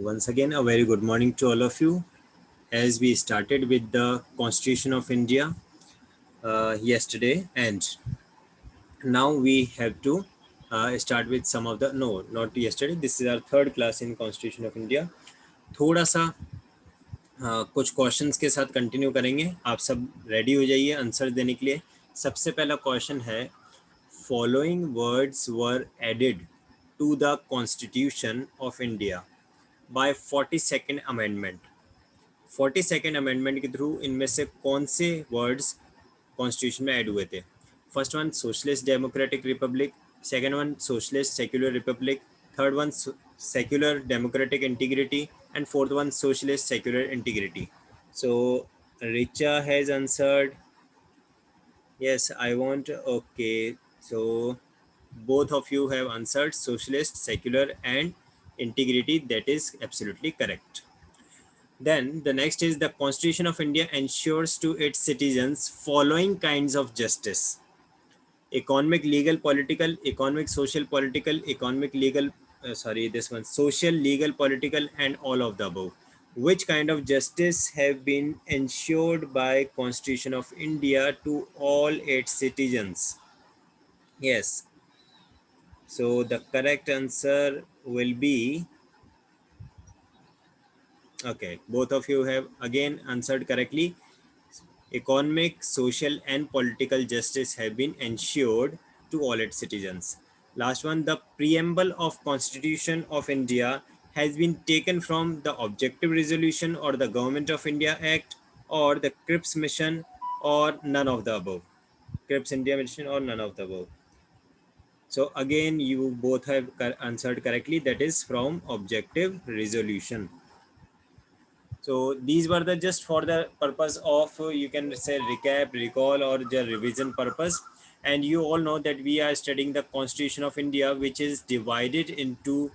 Once again, a very good morning to all of you. As we started with the Constitution of India yesterday, and now we have to start with some of the not yesterday. This is our third class in Constitution of India. थोड़ा सा कुछ questions के साथ continue करेंगे. आप सब ready हो जाइए आंसर देने के लिए. सबसे पहला क्वेश्चन है, following words were added to the Constitution of India by 42nd amendment. 42nd amendment के थ्रू इनमें से कौन से वर्ड्स कॉन्स्टिट्यूशन में ऐड हुए थे? First one socialist democratic Republic, second one socialist secular Republic, third one secular democratic integrity, and fourth one socialist secular integrity. So Richa has answered. Yes, I want. Okay, so both of you have answered socialist, secular, and integrity. That is absolutely correct. Then the next is the Constitution of India ensures to its citizens following kinds of justice: economic, legal, political, economic, social, political, economic, legal, social, legal, political, and all of the above. Which kind of justice have been ensured by Constitution of India to all its citizens? Yes. So the correct answer will be, okay, both of you have again answered correctly. Economic, social, and political justice have been ensured to all its citizens. Last one, the preamble of Constitution of India has been taken from the Objective Resolution or the Government of India Act or the Cripps Mission or none of the above. Cripps India Mission or none of the above. So again, you both have answered correctly. That is from Objective Resolution. So these were the just for the purpose of you can say recap, recall, or the revision purpose. And you all know that we are studying the Constitution of India, which is divided into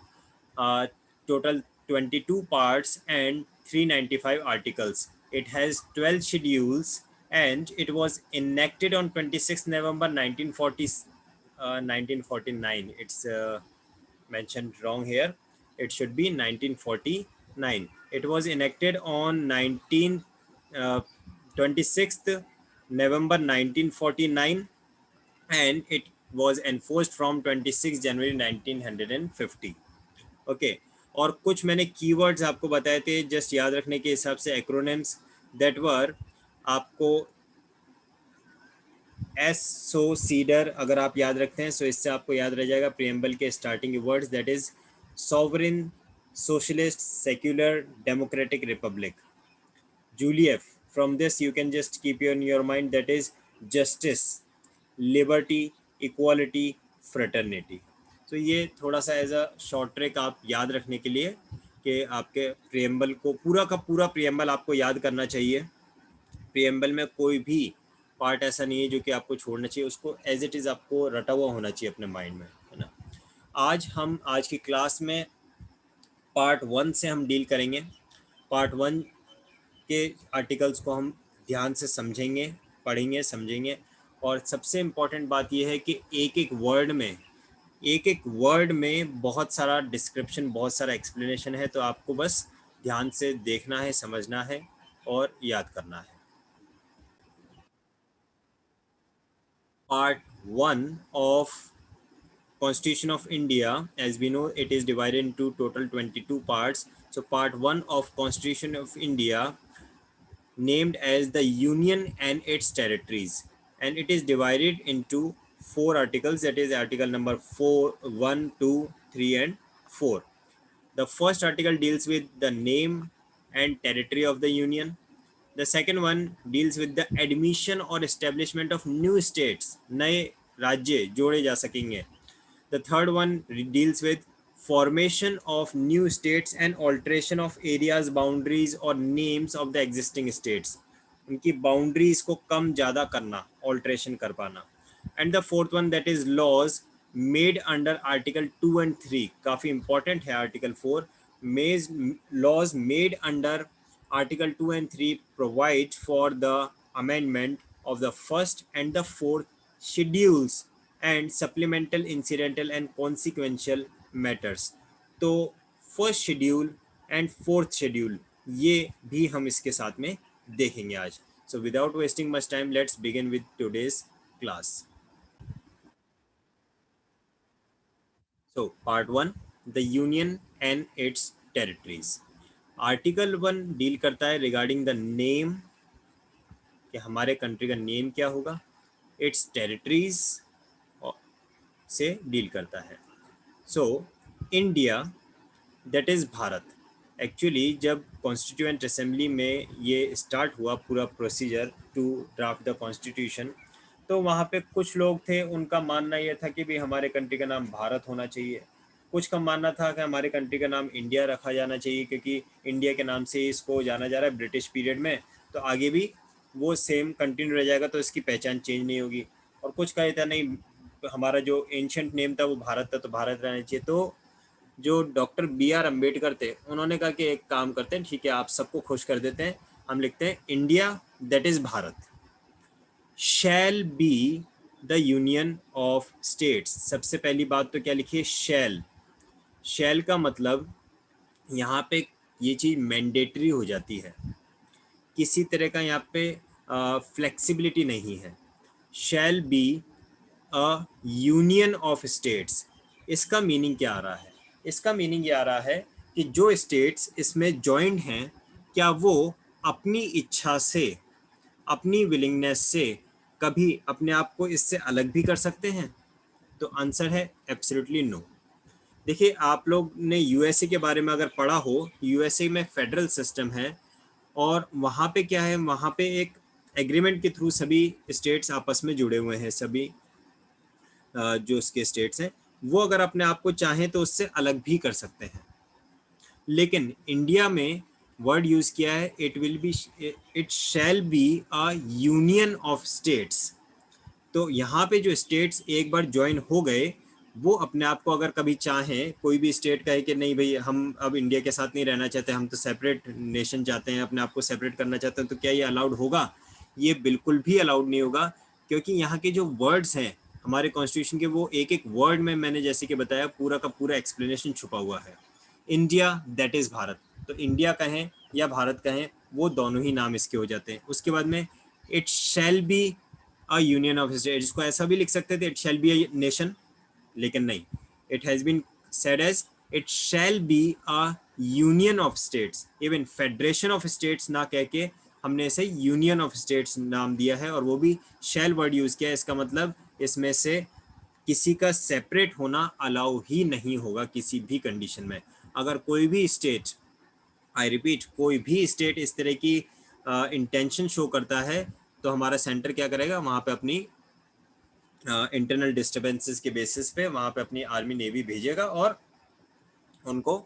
total 22 parts and 395 articles. It has 12 schedules, and it was enacted on 26th November 1949. It's mentioned wrong here. It should be 1949. It was enacted on 26th November 1949, and it was enforced from 26 January 1950. Okay और कुछ मैंने keywords आपको बताए थे just याद रखने के हिसाब से, एक्रोनिम्स दैट वर आपको सीडर अगर आप याद रखते हैं सो इससे आपको याद रह जाएगा प्रीएम्बल के starting words, that is sovereign, socialist, secular, democratic, republic. जूलियफ, from this you can just keep in your mind, that is justice, liberty, equality, fraternity. तो ये थोड़ा सा एज अ शॉर्ट ट्रिक आप याद रखने के लिए कि आपके प्रीएम्बल को पूरा का पूरा प्रीएम्बल आपको याद करना चाहिए. प्रीएम्बल में कोई भी पार्ट ऐसा नहीं है जो कि आपको छोड़ना चाहिए, उसको एज इट इज़ आपको रटा हुआ होना चाहिए अपने माइंड में, है ना. आज की क्लास में पार्ट 1 से हम डील करेंगे. पार्ट 1 के आर्टिकल्स को हम ध्यान से समझेंगे, पढ़ेंगे, समझेंगे. और सबसे इम्पॉर्टेंट बात यह है कि एक एक वर्ड में बहुत सारा डिस्क्रिप्शन, बहुत सारा एक्सप्लेनेशन है. तो आपको बस ध्यान से देखना है, समझना है और याद करना है. Part 1 of Constitution of India, as we know, it is divided into total 22 parts. So part 1 of Constitution of India, named as the Union and its territories, and it is divided into 4 articles, that is article number 4, 1, 2, 3 and 4. The first article deals with the name and territory of the Union. The second one deals with the admission or establishment of new states, नए राज्य जोड़े जा सकेंगे. The third one deals with formation of new states and alteration of areas, boundaries or names of the existing states. उनकी boundaries को कम ज़्यादा करना, alteration कर पाना. And the fourth one, that is laws made under Article 2 and 3. काफ़ी important है Article 4. Laws made under Article 2 and 3 provide for the amendment of the first and the fourth schedules and supplemental, incidental and consequential matters. तो first schedule and fourth schedule, ये भी हम इसके साथ में देखेंगे आज. So without wasting much time, let's begin with today's class. So, part 1, the Union and its territories. Article 1 deal करता है रिगार्डिंग द नेम, कि हमारे कंट्री का नेम क्या होगा. इट्स टेरिटरीज से डील करता है. So India, that is Bharat. Actually जब कॉन्स्टिट्यूएंट असेंबली में ये स्टार्ट हुआ पूरा procedure to draft the constitution, तो वहाँ पे कुछ लोग थे, उनका मानना ये था कि भी हमारे कंट्री का नाम भारत होना चाहिए. कुछ का मानना था कि हमारे कंट्री का नाम इंडिया रखा जाना चाहिए, क्योंकि इंडिया के नाम से इसको जाना जा रहा है ब्रिटिश पीरियड में, तो आगे भी वो सेम कंटिन्यू रह जाएगा, तो इसकी पहचान चेंज नहीं होगी. और कुछ का ये था नहीं, हमारा जो एंशंट नेम था वो भारत था, तो भारत रहना चाहिए. तो जो डॉक्टर B.R. अम्बेडकर थे, उन्होंने कहा कि एक काम करते हैं, ठीक है आप सबको खुश कर देते हैं, हम लिखते हैं India that is Bharat shall be the union of states. सबसे पहली बात तो क्या लिखिए, शैल. शैल का मतलब यहाँ पे ये चीज़ मैंडेटरी हो जाती है, किसी तरह का यहाँ पे फ्लेक्सिबिलिटी नहीं है. शैल be a union of states. इसका मीनिंग क्या आ रहा है? इसका मीनिंग ये आ रहा है कि जो स्टेट्स इसमें ज्वाइंट हैं, क्या वो अपनी इच्छा से, अपनी विलिंगनेस से कभी अपने आप को इससे अलग भी कर सकते हैं? तो आंसर है एब्सोल्युटली नो. देखिए, आप लोग ने यूएसए के बारे में अगर पढ़ा हो, यूएसए में फेडरल सिस्टम है, और वहाँ पे क्या है, वहाँ पे एक एग्रीमेंट के थ्रू सभी स्टेट्स आपस में जुड़े हुए हैं. सभी जो उसके स्टेट्स हैं, वो अगर अपने आप को चाहें तो उससे अलग भी कर सकते हैं. लेकिन इंडिया में वर्ड यूज किया है, it shall be a union of states. तो यहाँ पे जो स्टेट्स एक बार ज्वाइन हो गए, वो अपने आप को अगर कभी चाहें, कोई भी स्टेट कहे कि नहीं भाई हम अब इंडिया के साथ नहीं रहना चाहते, हम तो सेपरेट नेशन चाहते हैं, अपने आप को सेपरेट करना चाहते हैं, तो क्या ये अलाउड होगा? ये बिल्कुल भी अलाउड नहीं होगा, क्योंकि यहाँ के जो वर्ड्स हैं हमारे कॉन्स्टिट्यूशन के, वो एक एक वर्ड में मैंने जैसे कि बताया पूरा का पूरा एक्सप्लेनेशन छुपा हुआ है. इंडिया दैट इज़ भारत, तो इंडिया कहें या भारत कहें, वो दोनों ही नाम इसके हो जाते हैं. उसके बाद में it shall be a union of state, इसको ऐसा भी लिख सकते थे, it shall be a nation, लेकिन नहीं, it has been said as it shall be a union of states. Even federation of states ना कह के हमने इसे यूनियन ऑफ स्टेट्स नाम दिया है, और वो भी शैल वर्ड यूज़ किया है. इसका मतलब इसमें से किसी का सेपरेट होना अलाउ ही नहीं होगा किसी भी कंडीशन में. अगर कोई भी स्टेट, आई रिपीट, कोई भी स्टेट इस तरह की इंटेंशन शो करता है, तो हमारा सेंटर क्या करेगा, वहाँ पे अपनी इंटरनल डिस्टर्बेंसेस के बेसिस पे वहाँ पे अपनी आर्मी नेवी भेजेगा, और उनको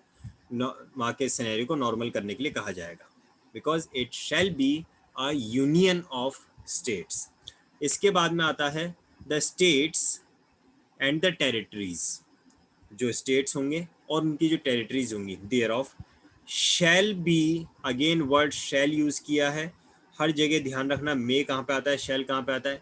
वहाँ के सिनेरियो को नॉर्मल करने के लिए कहा जाएगा, because it shall be a union of states. इसके बाद में आता है the states and the territories. जो स्टेट्स होंगे और उनकी जो टेरिटरीज होंगी, thereof shall be. Again word shall use किया है, हर जगह ध्यान रखना मे कहाँ पे आता है, शैल कहाँ पे आता है.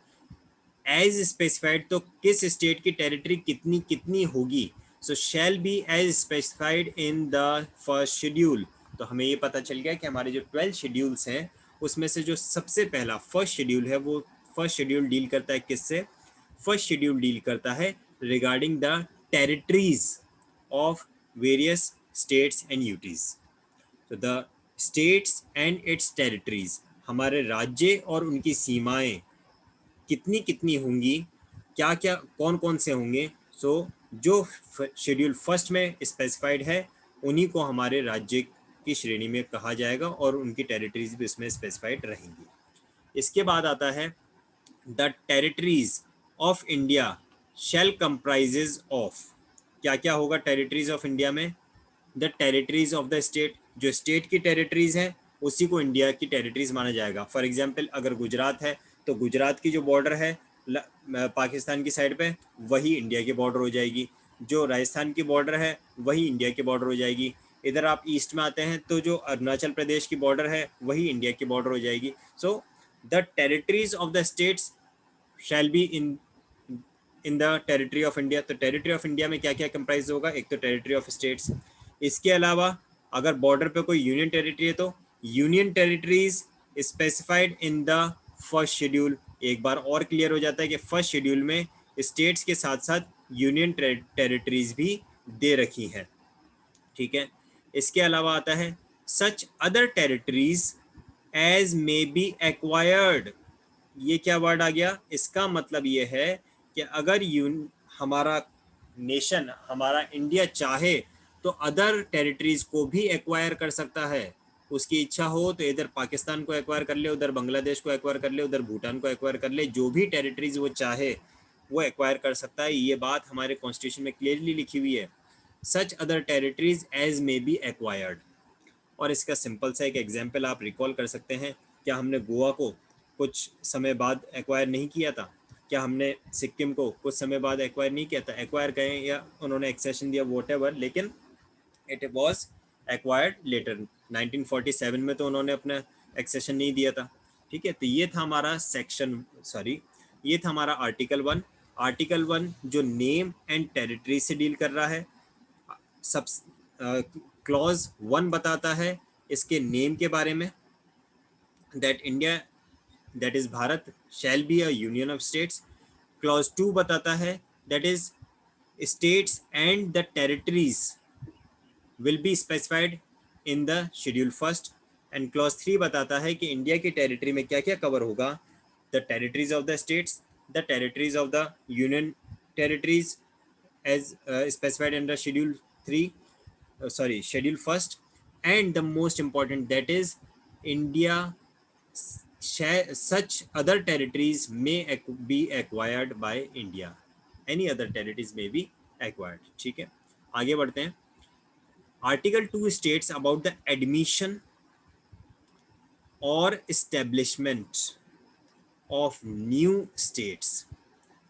एज स्पेसिफाइड, तो किस स्टेट की टेरिटरी कितनी कितनी होगी. So shall be as specified in the first schedule. तो हमें ये पता चल गया कि हमारे जो 12 शेड्यूल्स हैं, उसमें से जो सबसे पहला फर्स्ट शेड्यूल है, वो फर्स्ट शेड्यूल डील करता है किससे? फर्स्ट शेड्यूल डील करता है regarding the territories of various states and UTs. तो the states and its territories, हमारे राज्य और उनकी सीमाएं कितनी कितनी होंगी, क्या क्या कौन कौन से होंगे. सो जो शेड्यूल फर्स्ट में स्पेसिफाइड है, उन्हीं को हमारे राज्य की श्रेणी में कहा जाएगा, और उनकी टेरिटरीज भी इसमें स्पेसिफाइड रहेंगी. इसके बाद आता है the territories of India shall comprises of. क्या क्या होगा टेरिटरीज ऑफ इंडिया में? The territories of the state. जो स्टेट की टेरिटरीज हैं, उसी को इंडिया की टेरिटरीज माना जाएगा. फॉर एग्जांपल, अगर गुजरात है, तो गुजरात की जो बॉर्डर है पाकिस्तान की साइड पे, वही इंडिया की बॉर्डर हो जाएगी. जो राजस्थान की बॉर्डर है, वही इंडिया की बॉर्डर हो जाएगी. इधर आप ईस्ट में आते हैं, तो जो अरुणाचल प्रदेश की बॉर्डर है, वही इंडिया की बॉर्डर हो जाएगी. So the territories of the states shall be in the territory of India. तो टेरिटरी ऑफ इंडिया में क्या क्या कंप्राइज होगा? एक तो टेरिटरी ऑफ स्टेट्स. इसके अलावा अगर बॉर्डर पे कोई यूनियन टेरिटरी है तो union territories specified in the first schedule. एक बार और क्लियर हो जाता है कि फर्स्ट शेड्यूल में स्टेट्स के साथ साथ यूनियन टेरिटरीज भी दे रखी हैं। ठीक है, इसके अलावा आता है such other territories as may be acquired. ये क्या वर्ड आ गया? इसका मतलब ये है कि अगर हमारा नेशन, हमारा इंडिया चाहे तो अदर टेरिटरीज को भी एक्वायर कर सकता है। उसकी इच्छा हो तो इधर पाकिस्तान को एक्वायर कर ले, उधर बांग्लादेश को एक्वायर कर ले, उधर भूटान को एक्वायर कर ले, जो भी टेरिटरीज वो चाहे वो एक्वायर कर सकता है। ये बात हमारे कॉन्स्टिट्यूशन में क्लियरली लिखी हुई है, such other territories as may be acquired. और इसका सिंपल सा एक एग्जाम्पल आप रिकॉल कर सकते हैं। क्या हमने गोवा को कुछ समय बाद एक्वायर नहीं किया था? क्या हमने सिक्किम को कुछ समय बाद एक्वायर नहीं किया था? एक्वायर कहें या उन्होंने एक्सेशन दिया, वॉट लेकिन इट वॉज एक्वायर्ड लेटर। 1947 में तो उन्होंने अपना एक्सेशन नहीं दिया था। ठीक है, तो ये था हमारा ये था हमारा आर्टिकल 1। आर्टिकल 1 जो नेम एंड टेरिटरी से डील कर रहा है। सब क्लॉज 1 बताता है इसके नेम के बारे में, that India, that is Bharat, shell be a union of states. Clause 2 बताता है that is states and the territories will be specified in the schedule first. And clause 3 बताता है कि इंडिया की टेरिटरी में क्या क्या कवर होगा, the territories of the states, the territories of the union territories as specified under schedule first, and the most important, that is India, such other territories may be acquired by India, any other territories may be acquired। ठीक है, आगे बढ़ते हैं। Article 2 states about the admission or establishment of new states,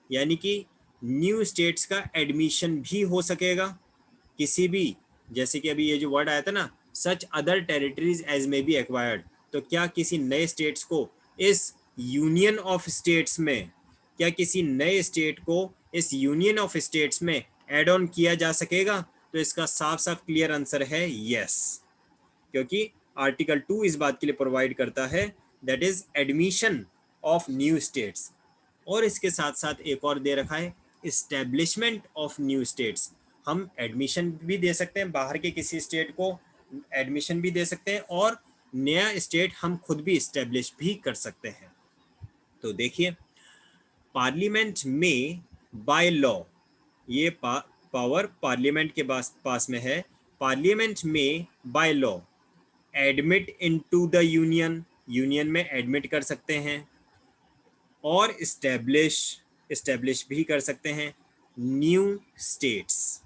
यानी कि new states का admission भी हो सकेगा किसी भी, जैसे कि अभी ये जो वर्ड आया था ना, such other territories as may be acquired, तो क्या किसी नए स्टेट्स को इस यूनियन ऑफ स्टेट्स में, क्या किसी नए स्टेट को इस यूनियन ऑफ स्टेट्स में एड ऑन किया जा सकेगा? तो इसका साफ साफ क्लियर आंसर है यस, क्योंकि आर्टिकल 2 इस बात के लिए प्रोवाइड करता है, that is admission of new states. और इसके साथ साथ एक और दे रखा है, इस्टेब्लिशमेंट ऑफ न्यू स्टेट्स। हम एडमिशन भी दे सकते हैं, बाहर के किसी स्टेट को एडमिशन भी दे सकते हैं, और नया स्टेट हम खुद भी इस्टेब्लिश भी कर सकते हैं। तो देखिए, पार्लियामेंट में बाय लॉ, ये पावर पार्लियामेंट के पास में है। पार्लियामेंट में by law admit into the union, union में एडमिट कर सकते हैं, और इस्टेब्लिश भी कर सकते हैं न्यू स्टेट्स।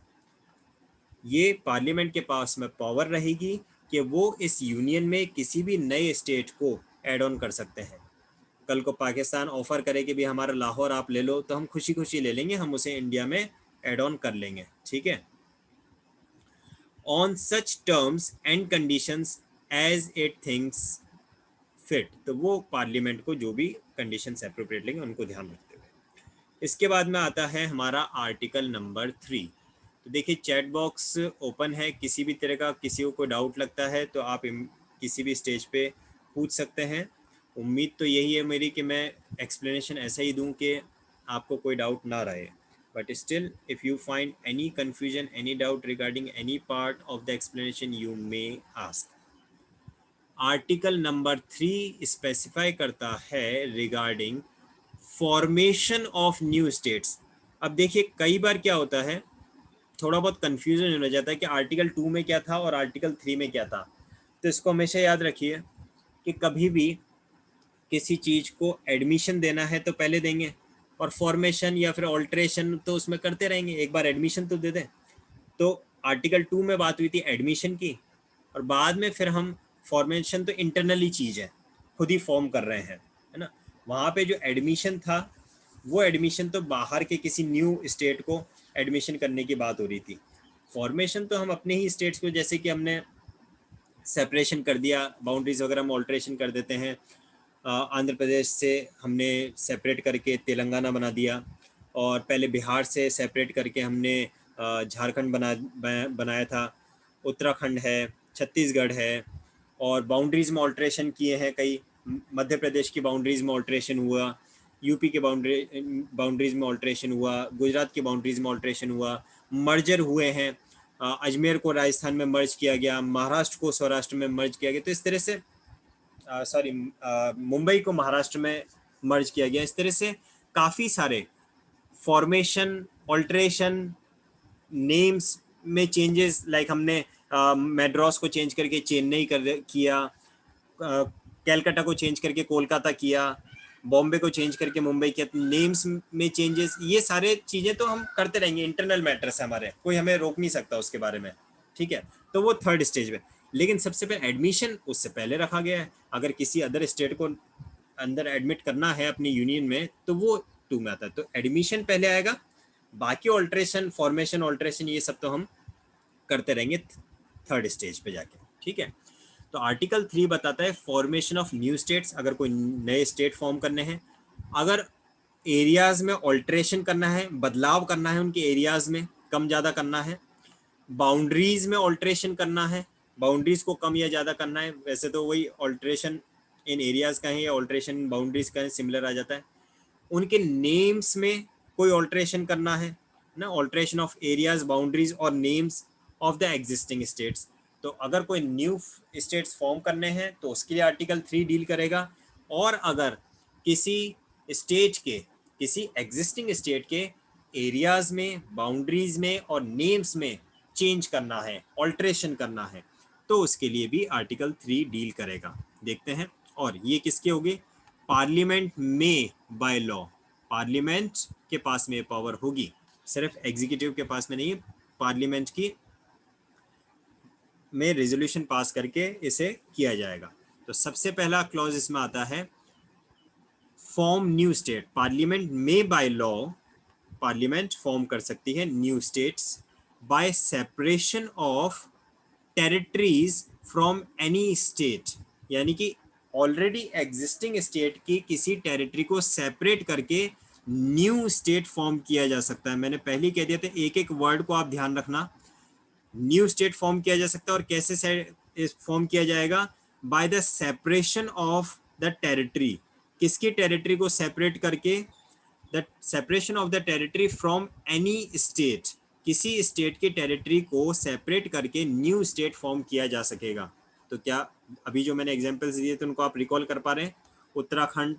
ये पार्लियामेंट के पास में पावर रहेगी कि वो इस यूनियन में किसी भी नए स्टेट को ऐड ऑन कर सकते हैं। कल को पाकिस्तान ऑफर करे कि भी हमारा लाहौर आप ले लो, तो हम खुशी खुशी ले लेंगे, हम उसे इंडिया में ऐड ऑन कर लेंगे। ठीक है, on such terms and conditions as it thinks fit, तो वो पार्लियामेंट को जो भी कंडीशंस एप्रोप्रिएट लेंगे उनको ध्यान रखते हुए। इसके बाद में आता है हमारा आर्टिकल नंबर 3। तो देखिए, चैट बॉक्स ओपन है, किसी भी तरह का किसी को कोई डाउट लगता है तो आप किसी भी स्टेज पे पूछ सकते हैं। उम्मीद तो यही है मेरी कि मैं एक्सप्लेनेशन ऐसा ही दूं कि आपको कोई डाउट ना रहे, but still if you find any confusion, any doubt regarding any part of the explanation, you may ask. Article number 3 specify करता है regarding formation of new states. अब देखिए, कई बार क्या होता है, थोड़ा बहुत कंफ्यूजन हो जाता है कि आर्टिकल 2 में क्या था और आर्टिकल 3 में क्या था। तो इसको हमेशा याद रखिए कि कभी भी किसी चीज़ को एडमिशन देना है तो पहले देंगे, और फॉर्मेशन या फिर ऑल्ट्रेशन तो उसमें करते रहेंगे, एक बार एडमिशन तो दे दें। तो आर्टिकल 2 में बात हुई थी एडमिशन की, और बाद में फिर हम फॉर्मेशन तो इंटरनली चीज़ है, खुद ही फॉर्म कर रहे हैं, है ना। वहाँ पे जो एडमिशन था वो एडमिशन तो बाहर के किसी न्यू स्टेट को एडमिशन करने की बात हो रही थी। फॉर्मेशन तो हम अपने ही स्टेट्स को, जैसे कि हमने सेपरेशन कर दिया, बाउंड्रीज वगैरह हम ऑल्ट्रेशन कर देते हैं। आंध्र प्रदेश से हमने सेपरेट करके तेलंगाना बना दिया, और पहले बिहार से सेपरेट करके हमने झारखंड बनाया था, उत्तराखंड है, छत्तीसगढ़ है, और बाउंड्रीज में ऑल्ट्रेशन किए हैं कई। मध्य प्रदेश की बाउंड्रीज में ऑल्ट्रेशन हुआ, यूपी के बाउंड्रीज में ऑल्ट्रेशन हुआ, गुजरात की बाउंड्रीज में ऑल्ट्रेशन हुआ, मर्जर हुए हैं। अजमेर को राजस्थान में मर्ज किया गया, महाराष्ट्र को सौराष्ट्र में मर्ज किया गया। तो इस तरह से मुंबई को महाराष्ट्र में मर्ज किया गया। इस तरह से काफ़ी सारे फॉर्मेशन, ऑल्ट्रेशन, नेम्स में चेंजेस, लाइक हमने मेड्रॉस को चेंज करके चेन्नई किया, कैलकाटा को चेंज करके कोलकाता किया, बॉम्बे को चेंज करके मुंबई किया। नेम्स में चेंजेस, ये सारे चीज़ें तो हम करते रहेंगे, इंटरनल मैटर्स है हमारे, कोई हमें रोक नहीं सकता उसके बारे में, ठीक है। तो वो थर्ड स्टेज में। लेकिन सबसे पहले एडमिशन उससे पहले रखा गया है। अगर किसी अदर स्टेट को अंदर एडमिट करना है अपनी यूनियन में तो वो 2 में आता है, तो एडमिशन पहले आएगा, बाकी ऑल्ट्रेशन, फॉर्मेशन, ऑल्ट्रेशन, ये सब तो हम करते रहेंगे थर्ड स्टेज पे जाके, ठीक है। तो आर्टिकल 3 बताता है फॉर्मेशन ऑफ न्यू स्टेट्स, अगर कोई नए स्टेट फॉर्म करने हैं, अगर एरियाज में ऑल्ट्रेशन करना है, बदलाव करना है उनके एरियाज में, कम ज़्यादा करना है, बाउंड्रीज में ऑल्ट्रेशन करना है, बाउंड्रीज को कम या ज़्यादा करना है। वैसे तो वही ऑल्ट्रेशन इन एरियाज का है या ऑल्ट्रेशन इन बाउंड्रीज का है, सिमिलर आ जाता है। उनके नेम्स में कोई ऑल्ट्रेशन करना है ना, ऑल्ट्रेशन ऑफ एरियाज, बाउंड्रीज और names of the existing states. तो अगर कोई न्यू स्टेट्स फॉर्म करने हैं तो उसके लिए आर्टिकल 3 डील करेगा। और अगर किसी स्टेट के, किसी एग्जिस्टिंग स्टेट के एरियाज में, बाउंड्रीज में और नेम्स में चेंज करना है, ऑल्ट्रेशन करना है, तो उसके लिए भी आर्टिकल 3 डील करेगा। देखते हैं। और ये किसके होगी? पार्लियामेंट में बाय लॉ, पार्लियामेंट के पास में पावर होगी, सिर्फ एग्जीक्यूटिव के पास में नहीं। पार्लियामेंट की में रेजोल्यूशन पास करके इसे किया जाएगा। तो सबसे पहला क्लॉज इसमें आता है फॉर्म न्यू स्टेट। पार्लियामेंट में बाय लॉ, पार्लियामेंट फॉर्म कर सकती है new states bye separation of territories from any state, यानी कि ऑलरेडी एग्जिस्टिंग स्टेट की किसी टेरिटरी को सेपरेट करके न्यू स्टेट फॉर्म किया जा सकता है। मैंने पहले ही कह दिया था, एक एक वर्ड को आप ध्यान रखना। न्यू स्टेट फॉर्म किया जा सकता है, और कैसे फॉर्म किया जाएगा? By the separation of the territory, किसकी टेरिटरी को सेपरेट करके, the separation of the territory from any state, किसी स्टेट की टेरिटरी को सेपरेट करके न्यू स्टेट फॉर्म किया जा सकेगा। तो क्या अभी जो मैंने एग्जांपल्स दिए थे उनको आप रिकॉल कर पा रहे हैं? Uttarakhand,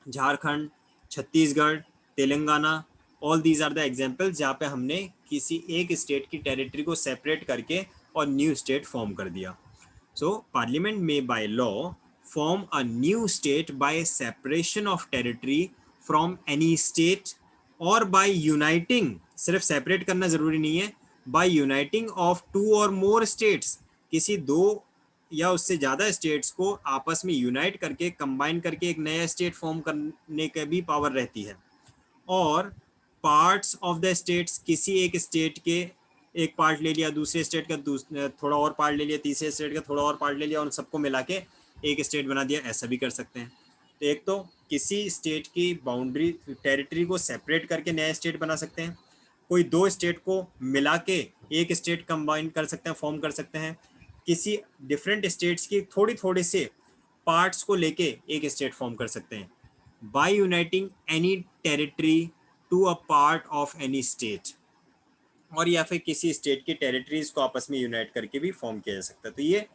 Jharkhand, Chhattisgarh, Telangana, all these are the examples जहाँ पे हमने किसी एक स्टेट की टेरिटरी को सेपरेट करके और न्यू स्टेट फॉर्म कर दिया। सो पार्लियामेंट में by law form a new state by separation of territory from any state, और बाय यूनाइटिंग, सिर्फ सेपरेट करना जरूरी नहीं है, बाय यूनाइटिंग ऑफ 2 और मोर स्टेट्स, किसी 2 या उससे ज़्यादा स्टेट्स को आपस में यूनाइट करके, कंबाइन करके एक नया स्टेट फॉर्म करने का भी पावर रहती है। और पार्ट्स ऑफ द स्टेट्स, किसी एक स्टेट के एक पार्ट ले लिया, दूसरे स्टेट का थोड़ा और पार्ट ले लिया, तीसरे स्टेट का थोड़ा और पार्ट ले लिया, उन सबको मिला के एक स्टेट बना दिया, ऐसा भी कर सकते हैं। तो एक तो किसी स्टेट की बाउंड्री, टेरिटरी को सेपरेट करके नया स्टेट बना सकते हैं, कोई 2 स्टेट को मिला के एक स्टेट कंबाइन कर सकते हैं, फॉर्म कर सकते हैं, किसी डिफरेंट स्टेट्स की थोड़ी थोड़ी से पार्ट्स को लेके एक स्टेट फॉर्म कर सकते हैं, by uniting any territory to a part of any state, और या फिर किसी स्टेट की टेरिटरीज को आपस में यूनाइट करके भी फॉर्म किया जा सकता है। तो ये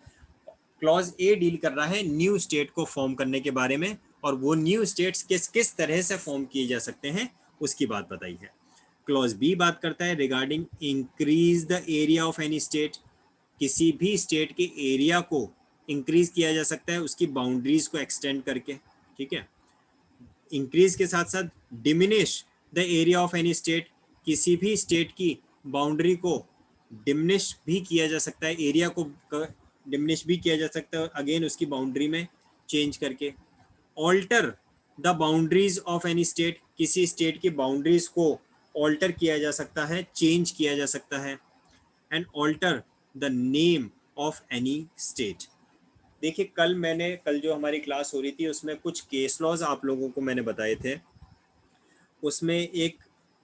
क्लॉज ए डील कर रहा है न्यू स्टेट को फॉर्म करने के बारे में, और वो न्यू स्टेट्स किस किस तरह से फॉर्म किए जा सकते हैं उसकी बात बताई है। क्लॉज बी बात करता है regarding increase the area of any state, किसी भी स्टेट के एरिया को इंक्रीज किया जा सकता है उसकी बाउंड्रीज को एक्सटेंड करके, ठीक है। इंक्रीज के साथ साथ diminish the area of any state, किसी भी स्टेट की बाउंड्री को डिमिनिश भी किया जा सकता है, एरिया को डिमिनिश भी किया जा सकता है अगेन उसकी बाउंड्री में चेंज करके। Alter the boundaries of any state, किसी स्टेट की बाउंड्रीज को ऑल्टर किया जा सकता है, चेंज किया जा सकता है। And alter the name of any state. देखिए कल जो हमारी क्लास हो रही थी उसमें कुछ केस लॉज आप लोगों को मैंने बताए थे, उसमें एक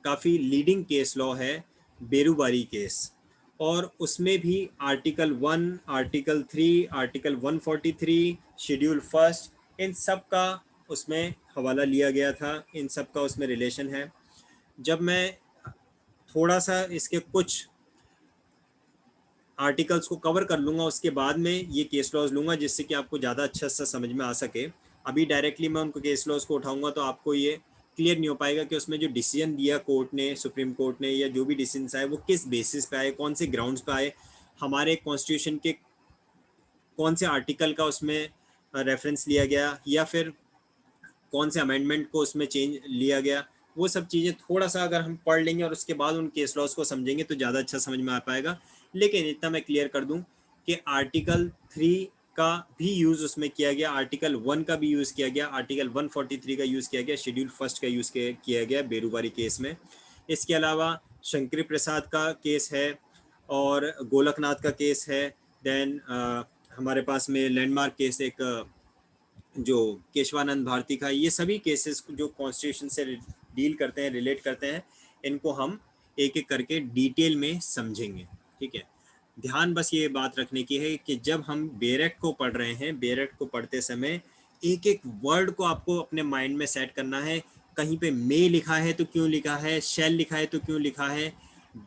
काफ़ी लीडिंग केस लॉ है बेरूबारी केस। और उसमें भी article 1, article 3, article 143, schedule first, इन सब का उसमें हवाला लिया गया था, इन सब का उसमें रिलेशन है। जब मैं थोड़ा सा इसके कुछ आर्टिकल्स को कवर कर लूँगा, उसके बाद में ये केस लॉज लूँगा, जिससे कि आपको ज़्यादा अच्छा सा समझ में आ सके। अभी डायरेक्टली मैं उनको केस लॉज को उठाऊँगा तो आपको ये क्लियर नहीं हो पाएगा कि उसमें जो डिसीजन दिया कोर्ट ने, सुप्रीम कोर्ट ने, या जो भी डिसीजन आए वो किस बेसिस पे आए, कौन से ग्राउंड्स पे आए, हमारे कॉन्स्टिट्यूशन के कौन से आर्टिकल का उसमें रेफरेंस लिया गया, या फिर कौन से अमेंडमेंट को उसमें चेंज लिया गया। वो सब चीज़ें थोड़ा सा अगर हम पढ़ लेंगे और उसके बाद उन केस लॉज को समझेंगे तो ज़्यादा अच्छा समझ में आ पाएगा। लेकिन इतना मैं क्लियर कर दूं कि आर्टिकल 3 का भी यूज़ उसमें किया गया, आर्टिकल 1 का भी यूज़ किया गया, आर्टिकल 143 का यूज़ किया गया, शेड्यूल फर्स्ट का यूज़ किया गया बेरूबारी केस में। इसके अलावा शंकरी प्रसाद का केस है और गोलकनाथ का केस है। देन हमारे पास में लैंडमार्क केस एक जो केशवानंद भारती का, ये सभी केसेस जो कॉन्स्टिट्यूशन से डील करते हैं, रिलेट करते हैं, इनको हम एक एक करके डिटेल में समझेंगे। ठीक है, ध्यान बस ये बात रखने की है कि जब हम बेरेट को पढ़ रहे हैं, बेरेट को पढ़ते समय एक एक वर्ड को आपको अपने माइंड में सेट करना है। कहीं पे मे लिखा है तो क्यों लिखा है, शेल लिखा है तो क्यों लिखा है,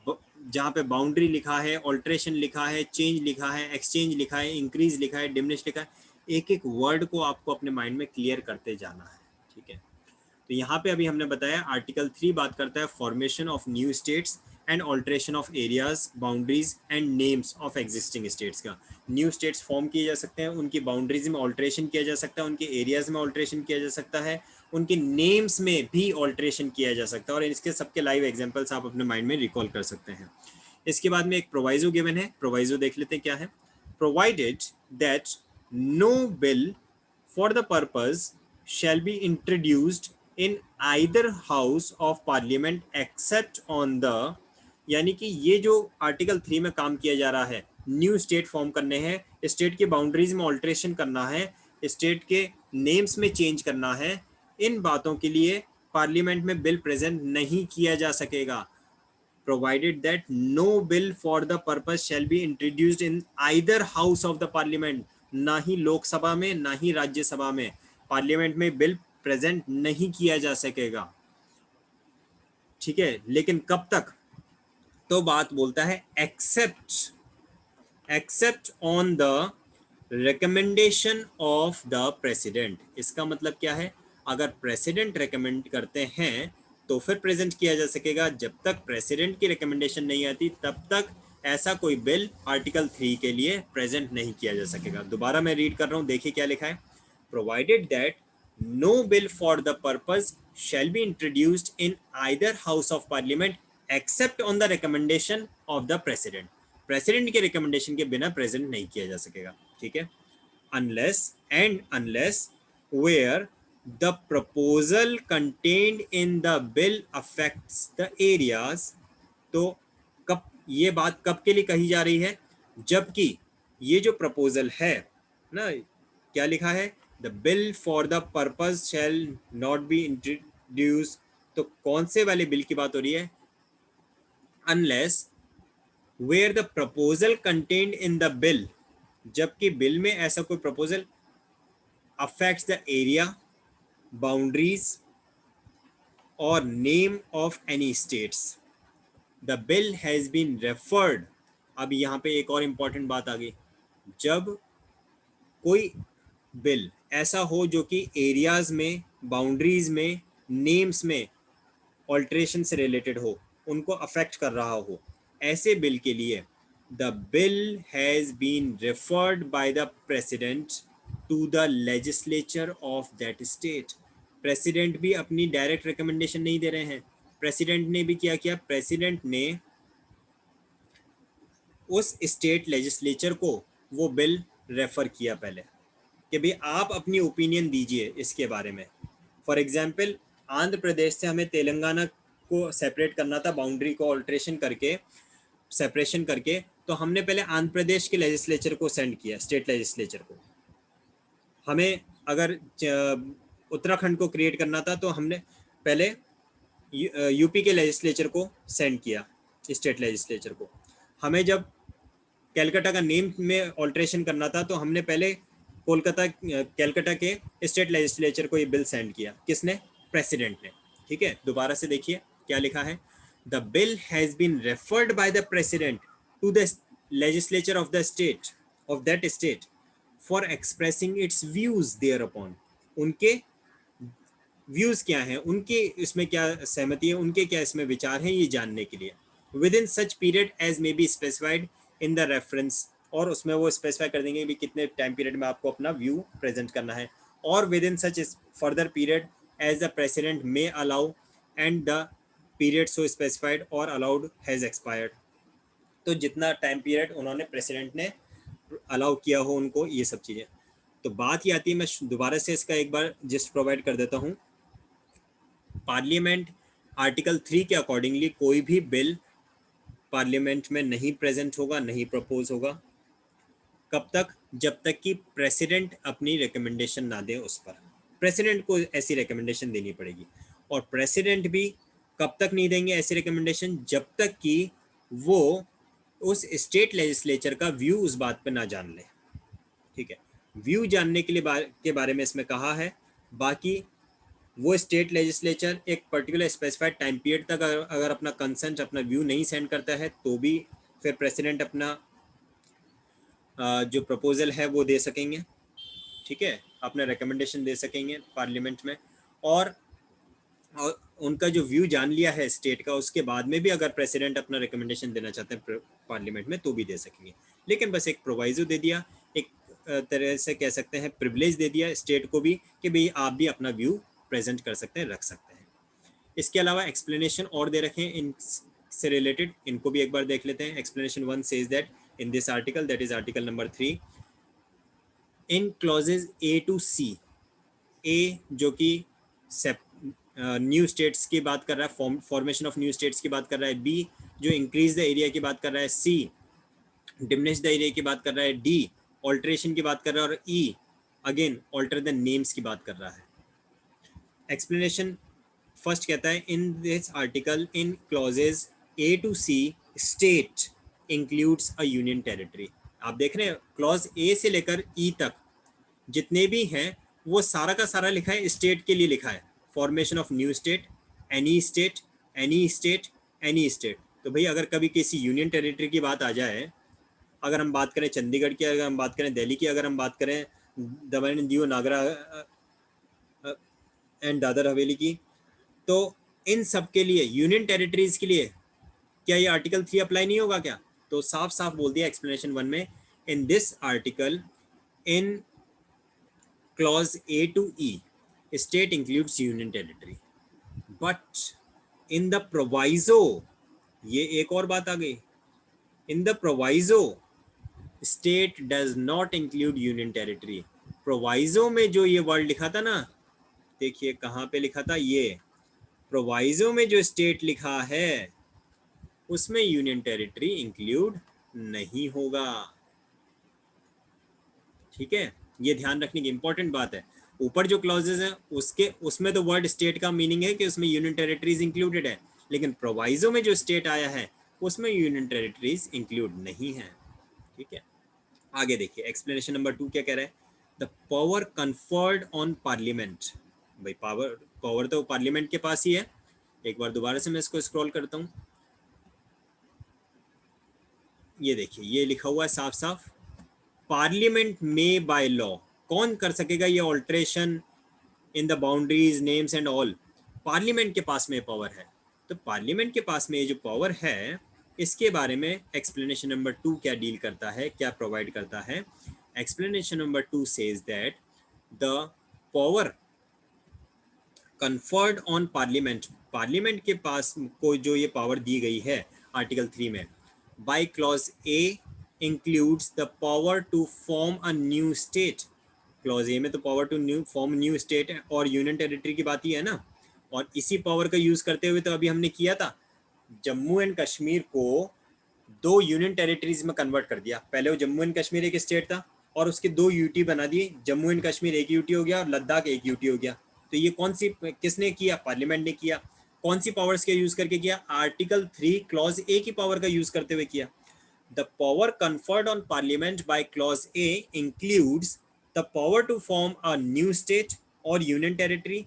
जहाँ पे बाउंड्री लिखा है, ऑल्ट्रेशन लिखा है, चेंज लिखा है, एक्सचेंज लिखा है, इंक्रीज लिखा है, डिमिनिश लिखा है, एक एक वर्ड को आपको अपने माइंड में क्लियर करते जाना है। ठीक है, तो यहाँ पे अभी हमने बताया आर्टिकल 3 बात करता है formation of new states and alteration of areas, boundaries and names of existing states का। न्यू स्टेट्स फॉर्म किए जा सकते हैं, उनकी बाउंड्रीज में ऑल्ट्रेशन किया जा सकता है, उनके एरियाज में ऑल्ट्रेशन किया जा सकता है, उनके नेम्स में भी ऑल्ट्रेशन किया जा सकता है, और इसके सबके लाइव एग्जाम्पल्स आप अपने माइंड में रिकॉल कर सकते हैं। इसके बाद में एक प्रोवाइजो गिवन है, प्रोवाइजो देख लेते हैं क्या है। Provided that no bill for the purpose shall be introduced in either house of parliament except on the, यानी कि ये जो आर्टिकल 3 में काम किया जा रहा है, न्यू स्टेट फॉर्म करने हैं, स्टेट की बाउंड्रीज में ऑल्ट्रेशन करना है, स्टेट के नेम्स में चेंज करना है, इन बातों के लिए पार्लियामेंट में बिल प्रेजेंट नहीं किया जा सकेगा। provided that no bill for the purpose shall be introduced in either house of the parliament, ना ही लोकसभा में ना ही राज्यसभा में, पार्लियामेंट में बिल प्रेजेंट नहीं किया जा सकेगा। ठीक है, लेकिन कब तक, तो बात बोलता है accept on the recommendation of the president. इसका मतलब क्या है, अगर प्रेसिडेंट रिकमेंड करते हैं तो फिर प्रेजेंट किया जा सकेगा। जब तक प्रेसिडेंट की रिकमेंडेशन नहीं आती तब तक ऐसा कोई बिल आर्टिकल 3 के लिए प्रेजेंट नहीं किया जा सकेगा। दोबारा मैं रीड कर रहा हूँ, देखिए क्या लिखा है। Provided that no bill for the purpose shall be introduced in either House of Parliament except on the recommendation of the President. President के रिकमेंडेशन के बिना प्रेजेंट नहीं किया जा सकेगा। ठीक है, unless where the proposal contained in the bill affects the areas। तो कब ये बात कब के लिए कही जा रही है, जबकि ये जो प्रपोजल है ना, क्या लिखा है, the bill for the purpose shall not be introduce, तो कौन से वाले बिल की बात हो रही है, unless where the proposal contained in the bill, जबकि बिल में ऐसा कोई proposal affects the area, boundaries or name of any states, the bill has been referred। अब यहाँ पे एक और इम्पॉर्टेंट बात आ गई, जब कोई बिल ऐसा हो जो कि एरियाज में, बाउंड्रीज में, नेम्स में ऑल्ट्रेशन से रिलेटेड हो, उनको अफेक्ट कर रहा हो, ऐसे बिल के लिए the bill has been referred by the President to the legislature of that state. President भी अपनी डायरेक्ट रिकमेंडेशन नहीं दे रहे हैं, प्रेसिडेंट ने भी क्या किया, प्रेसिडेंट ने उस स्टेट लेजिस्लेचर को वो बिल रेफर किया पहले कि भाई आप अपनी ओपिनियन दीजिए इसके बारे में। फॉर एग्जाम्पल, आंध्र प्रदेश से हमें तेलंगाना को सेपरेट करना था, बाउंड्री को ऑल्ट्रेशन करके, सेपरेशन करके, तो हमने पहले आंध्र प्रदेश के लेजिस्लेचर को सेंड किया, स्टेट लेजिस्लेचर को। हमें अगर उत्तराखंड को क्रिएट करना था तो हमने पहले यूपी के लेजिस्लेचर को सेंड किया, स्टेट लेजिस्लेचर को। हमें जब कैलकाटा का नेम में ऑल्ट्रेशन करना था तो हमने पहले कैलकाटा के स्टेट लेजिस्लेचर को ये बिल सेंड किया। किसने? प्रेसिडेंट ने। ठीक है, दोबारा से देखिए क्या लिखा है। The bill has been referred by the President to the legislature of the state of that state for expressing its views thereupon. उनके व्यूज क्या हैं, उनके इसमें क्या सहमति है, उनके क्या इसमें विचार हैं, ये जानने के लिए। Within such period as may be specified in the reference, और उसमें वो स्पेसिफाई कर देंगे भी कितने टाइम पीरियड में आपको अपना व्यू प्रेजेंट करना है। और within such further period as the President may allow and the period so specified और अलाउड हैज एक्सपायर्ड। तो जितना टाइम पीरियड उन्होंने प्रेसिडेंट ने अलाउ किया हो उनको, ये सब चीज़ें। तो बात ये आती है, मैं दोबारा से इसका एक बार जिस्ट प्रोवाइड कर देता हूँ। पार्लियामेंट आर्टिकल 3 के अकॉर्डिंगली कोई भी बिल पार्लियामेंट में नहीं प्रेजेंट होगा, नहीं प्रपोज होगा। कब तक? जब तक कि प्रेसिडेंट अपनी रिकमेंडेशन ना दे उस पर। प्रेसिडेंट को ऐसी रिकमेंडेशन देनी पड़ेगी, और प्रेसिडेंट भी कब तक नहीं देंगे ऐसी रिकमेंडेशन? जब तक कि वो उस स्टेट लेजिस्लेचर का व्यू उस बात पर ना जान ले। ठीक है, व्यू जानने के लिए के बारे में इसमें कहा है। बाकी वो स्टेट लेजिस्लेचर एक पर्टिकुलर स्पेसिफाइड टाइम पीरियड तक अगर अपना कंसेंट, अपना व्यू नहीं सेंड करता है तो भी फिर प्रेसिडेंट अपना जो प्रपोजल है वो दे सकेंगे। ठीक है, अपना रिकमेंडेशन दे सकेंगे पार्लियामेंट में। और उनका जो व्यू जान लिया है स्टेट का, उसके बाद में भी अगर प्रेसिडेंट अपना रिकमेंडेशन देना चाहते हैं पार्लियामेंट में तो भी दे सकेंगे। लेकिन बस एक प्रोवाइजो दे दिया, एक तरह से कह सकते हैं प्रिविलेज दे दिया स्टेट को भी कि भाई आप भी अपना व्यू प्रेजेंट कर सकते हैं, रख सकते हैं। इसके अलावा एक्सप्लेनेशन और दे रखे हैं इन से रिलेटेड, इनको भी एक बार देख लेते हैं। Explanation 1 says that in this article, that is article number 3, in clauses A to C, A जो कि न्यू स्टेट्स की बात कर रहा है, फॉर्मेशन ऑफ न्यू स्टेट्स की बात कर रहा है, बी जो इंक्रीज द एरिया की बात कर रहा है, सी डिमिनिश द एरिया की बात कर रहा है, डी ऑल्ट्रेशन की बात कर रहा है, और e again alter the names की बात कर रहा है। एक्सप्लेनेशन फर्स्ट कहता है in this article in clauses A to c state includes a union territory. आप देख रहे हैं क्लॉज ए से लेकर ई तक जितने भी हैं वो सारा का सारा लिखा है स्टेट के लिए लिखा है। Formation of new state, any state, any state, any state. तो भाई अगर कभी किसी यूनियन टेरिटरी की बात आ जाए, अगर हम बात करें चंडीगढ़ की, अगर हम बात करें दिल्ली की, अगर हम बात करें दमन एंड दीव, नागरा एंड दादर हवेली की, तो इन सब के लिए यूनियन टेरिटरीज के लिए क्या ये आर्टिकल 3 अप्लाई नहीं होगा क्या? तो साफ साफ बोल दिया एक्सप्लेनेशन 1 में, in this article in clause a to e state includes union territory, but in the proviso, ये एक और बात आ गई, in the proviso state does not include union territory. Proviso में जो ये वर्ड लिखा था ना, देखिए कहाँ पे लिखा था, ये प्रोवाइजो में जो स्टेट लिखा है उसमें यूनियन टेरिटरी इंक्लूड नहीं होगा। ठीक है, ये ध्यान रखने की इंपॉर्टेंट बात है। ऊपर जो क्लॉजेज हैं उसमें तो वर्ड स्टेट का मीनिंग है कि उसमें यूनियन टेरिटरीज इंक्लूडेड है, लेकिन प्रोवाइजो में जो स्टेट आया है उसमें यूनियन टेरिटरीज इंक्लूड नहीं है। ठीक है, आगे देखिए एक्सप्लेनेशन नंबर 2 क्या कह रहा है। The power conferred on parliament. भाई पावर तो पार्लियामेंट के पास ही है। एक बार दोबारा से मैं इसको स्क्रॉल करता हूँ, ये देखिए ये लिखा हुआ है साफ साफ, पार्लियामेंट में बाय लॉ। कौन कर सकेगा ये alteration in the boundaries, names and all? Parliament के पास में पावर है। तो पार्लियामेंट के पास में ये जो पावर है, इसके बारे में एक्सप्लेनेशन नंबर 2 क्या डील करता है, क्या प्रोवाइड करता है। Explanation number 2 says that the power conferred on parliament, parliament के पास को जो ये पावर दी गई है आर्टिकल 3 में, by clause a includes the power to form a new state. Clause a में तो power to form new state और यूनियन टेरिटरी की बात ही है ना। और इसी पावर का यूज करते हुए तो अभी हमने किया था, जम्मू एंड कश्मीर को 2 यूनियन टेरिटरीज में कन्वर्ट कर दिया। पहले वो जम्मू एंड कश्मीर एक स्टेट था और उसके 2 यूटी बना दिए, जम्मू एंड कश्मीर एक यूटी हो गया और लद्दाख एक यूटी हो गया। तो ये किसने किया? पार्लियामेंट ने किया। कौन सी पावर्स के यूज करके किया? आर्टिकल 3 क्लॉज ए की पावर का यूज करते हुए किया। The power conferred on Parliament by Clause A includes the power to form a new state or union territory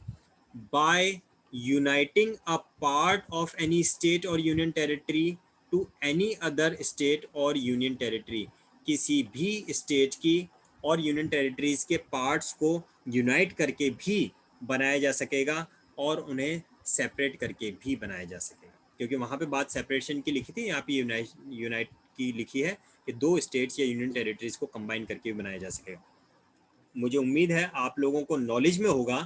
by uniting a part of any state or union territory to any other state or union territory. किसी भी state की और union territories के parts को unite करके भी बनाया जा सकेगा और उन्हें सेपरेट करके भी बनाया जा सकेगा, क्योंकि वहाँ पे बात सेपरेशन की लिखी थी, यहाँ पे यूनाइट की लिखी है कि दो स्टेट्स या यूनियन टेरिटरीज को कंबाइन करके भी बनाया जा सकेगा। मुझे उम्मीद है आप लोगों को नॉलेज में होगा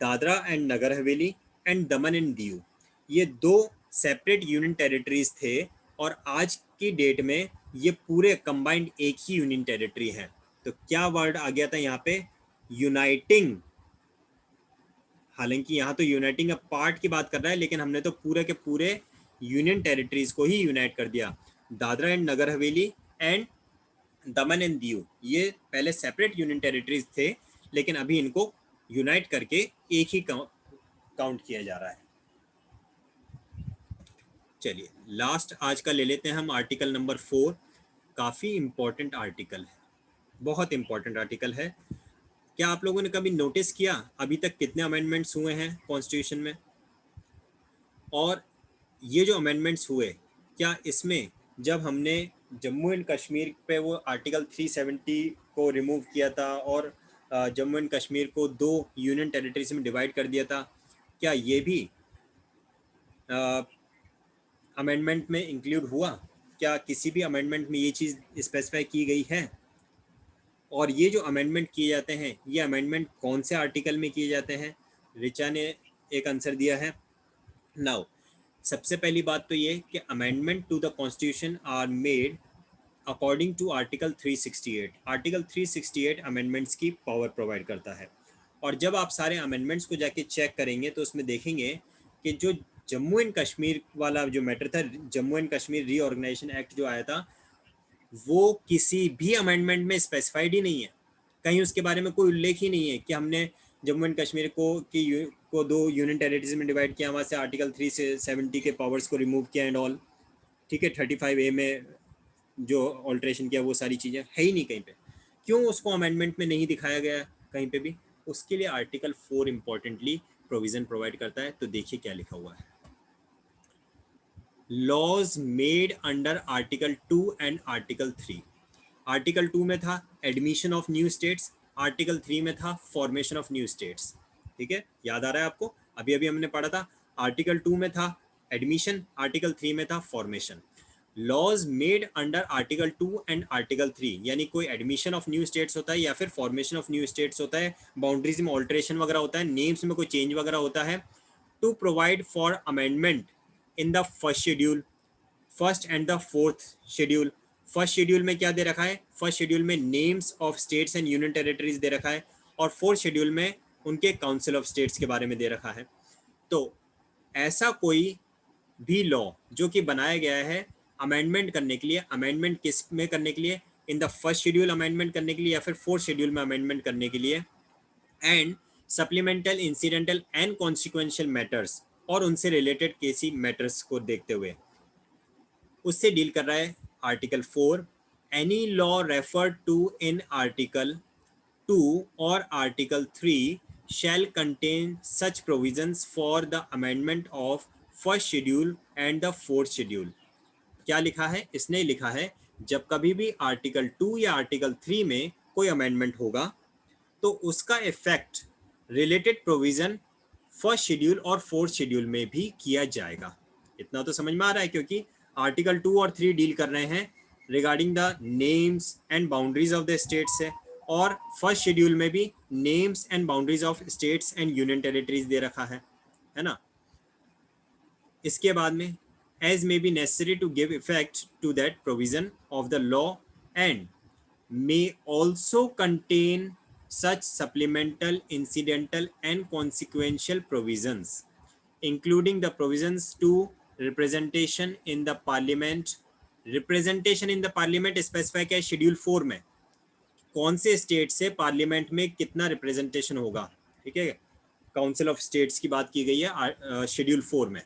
Dadra and Nagar Haveli and Daman and Diu ये दो सेपरेट यूनियन टेरिटरीज थे और आज की डेट में ये पूरे कंबाइंड एक ही यूनियन टेरिटरी है। तो क्या वर्ड आ गया था यहाँ पे? यूनाइटिंग। हालांकि यहाँ तो यूनाइटिंग अ पार्ट की बात कर रहा है, लेकिन हमने तो पूरे के पूरे यूनियन टेरिटरीज को ही यूनाइट कर दिया। Dadra and Nagar Haveli and Daman and Diu ये पहले सेपरेट यूनियन टेरिटरीज थे, लेकिन अभी इनको यूनाइट करके एक ही काउंट किया जा रहा है। चलिए लास्ट आज का ले लेते हैं हम, आर्टिकल नंबर 4। काफ़ी इम्पोर्टेंट आर्टिकल है, बहुत इम्पोर्टेंट आर्टिकल है। क्या आप लोगों ने कभी नोटिस किया अभी तक कितने अमेंडमेंट्स हुए हैं कॉन्स्टिट्यूशन में? और ये जो अमेंडमेंट्स हुए, क्या इसमें जब हमने जम्मू एंड कश्मीर पे वो आर्टिकल 370 को रिमूव किया था और जम्मू एंड कश्मीर को 2 यूनियन टेरिटरीज में डिवाइड कर दिया था, क्या ये भी अमेंडमेंट में इंक्लूड हुआ? क्या किसी भी अमेंडमेंट में ये चीज़ स्पेसिफाई की गई है? और ये जो अमेंडमेंट किए जाते हैं, ये अमेंडमेंट कौन से आर्टिकल में किए जाते हैं? रिचा ने एक आंसर दिया है। नाउ सबसे पहली बात तो ये कि amendment to the constitution are made according to article 368। Article 368 amendments की पावर प्रोवाइड करता है। और जब आप सारे अमेंडमेंट्स को जाके चेक करेंगे तो उसमें देखेंगे कि जो जम्मू एंड कश्मीर वाला जो मैटर था, Jammu and Kashmir reorganisation act जो आया था, वो किसी भी अमेंडमेंट में स्पेसिफाइड ही नहीं है। कहीं उसके बारे में कोई उल्लेख ही नहीं है कि हमने जम्मू एंड कश्मीर को 2 यूनियन टेरिटरीज में डिवाइड किया, वहाँ से आर्टिकल 370 के पावर्स को रिमूव किया एंड ऑल। ठीक है, 35A में जो ऑल्ट्रेशन किया वो सारी चीज़ें है ही नहीं कहीं पे। क्यों उसको अमेंडमेंट में नहीं दिखाया गया कहीं पे भी? उसके लिए आर्टिकल 4 इम्पोर्टेंटली प्रोविजन प्रोवाइड करता है। तो देखिए क्या लिखा हुआ है। Laws made under article 2 and article 3। Article 2 में था admission of new states, article 3 में था फॉर्मेशन ऑफ न्यू स्टेट्स। ठीक है, याद आ रहा है आपको? अभी अभी हमने पढ़ा था, आर्टिकल 2 में था एडमिशन, आर्टिकल 3 में था formation. Laws made under article 2 and article 3, यानी कोई एडमिशन ऑफ न्यू स्टेट्स होता है या फिर फॉर्मेशन ऑफ न्यू स्टेट्स होता है, बाउंड्रीज में ऑल्ट्रेशन वगैरह होता है, नेम्स में कोई चेंज वगैरह होता है, to provide for amendment in the first schedule, first and the fourth schedule. First schedule में क्या दे रखा है? फर्स्ट शेड्यूल में names of states and union territories दे रखा है, और फोर्थ शेड्यूल में उनके काउंसिल ऑफ स्टेट्स के बारे में दे रखा है। तो ऐसा कोई भी लॉ जो कि बनाया गया है अमेंडमेंट करने के लिए, अमेंडमेंट किस में करने के लिए? इन द फर्स्ट शेड्यूल अमेंडमेंट करने के लिए या फिर फोर्थ शेड्यूल में अमेंडमेंट करने के लिए, and supplemental, incidental and consequential matters, और उनसे रिलेटेड केसी मैटर्स को देखते हुए उससे डील कर रहा है article 4। Any law referred to in article 2 और article 3 shall contain such provisions for the amendment of first schedule and the fourth schedule। क्या लिखा है? इसने लिखा है जब कभी भी आर्टिकल 2 या आर्टिकल 3 में कोई अमेंडमेंट होगा तो उसका effect related provision first schedule और फोर्थ शेड्यूल में भी किया जाएगा। इतना तो समझ में आ रहा है, क्योंकि आर्टिकल 2 और 3 डील कर रहे हैं regarding the names and boundaries of the states है, और फर्स्ट शेड्यूल में भी names and boundaries of states and union territories दे रखा है ना। इसके बाद में as may be necessary to give effect to that provision of the law and may also contain such supplemental, incidental and consequential provisions, including the provisions to representation in the parliament। representation in the parliament specify है schedule 4 में कौन से state से parliament में कितना representation होगा। ठीक है, काउंसिल ऑफ स्टेट्स की बात की गई है शेड्यूल 4 में।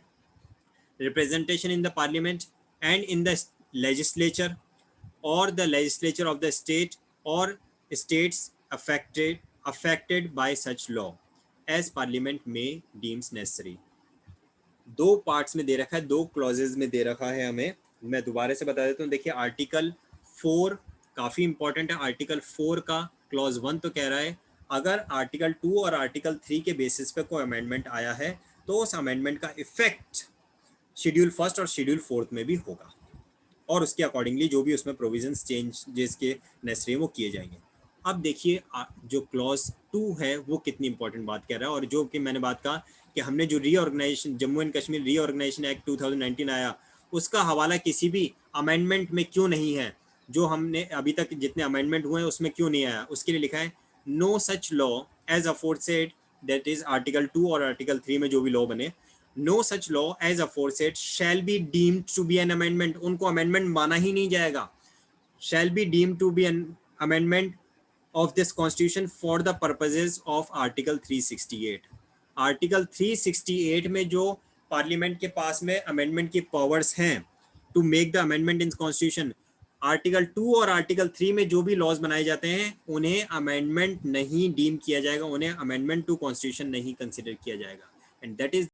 representation in the parliament and in the legislature or the legislature of the state or states affected by such law as parliament may deems necessary. दो पार्ट्स में दे रखा है, दो क्लॉजेज में दे रखा है हमें. मैं दोबारा से बता देता हूँ. देखिए आर्टिकल 4 काफ़ी इंपॉर्टेंट है. आर्टिकल 4 का क्लॉज 1 तो कह रहा है अगर आर्टिकल 2 और आर्टिकल 3 के बेसिस पे कोई अमेंडमेंट आया है तो उस अमेंडमेंट का इफेक्ट शेड्यूल 1 और शेड्यूल 4 में भी होगा और उसके अकॉर्डिंगली जो भी उसमें प्रोविजंस चेंज जिसके नेसेसरी वो किए जाएंगे. अब देखिए जो क्लॉज 2 है वो कितनी इंपॉर्टेंट बात कह रहा है. और जो कि मैंने बात कहा कि हमने जो reorganisation Jammu and Kashmir reorganisation act 2019 आया उसका हवाला किसी भी अमेंडमेंट में क्यों नहीं है, जो हमने अभी तक जितने अमेंडमेंट हुए हैं उसमें क्यों नहीं आया. उसके लिए लिखा है no such law as aforesaid, that is article 2 और आर्टिकल 3 में जो भी लॉ बने, no such law as aforesaid shall be deemed to be an amendment. उनको अमेंडमेंट माना ही नहीं जाएगा. shall be deemed to be an amendment of this constitution for the purposes of article 368. Article 368 में जो पार्लियामेंट के पास में amendment की powers हैं to make the amendment in constitution, article 2 और आर्टिकल 3 में जो भी लॉज बनाए जाते हैं उन्हें अमेंडमेंट नहीं डीम किया जाएगा, उन्हें अमेंडमेंट टू कॉन्स्टिट्यूशन नहीं कंसिडर किया जाएगा. And that is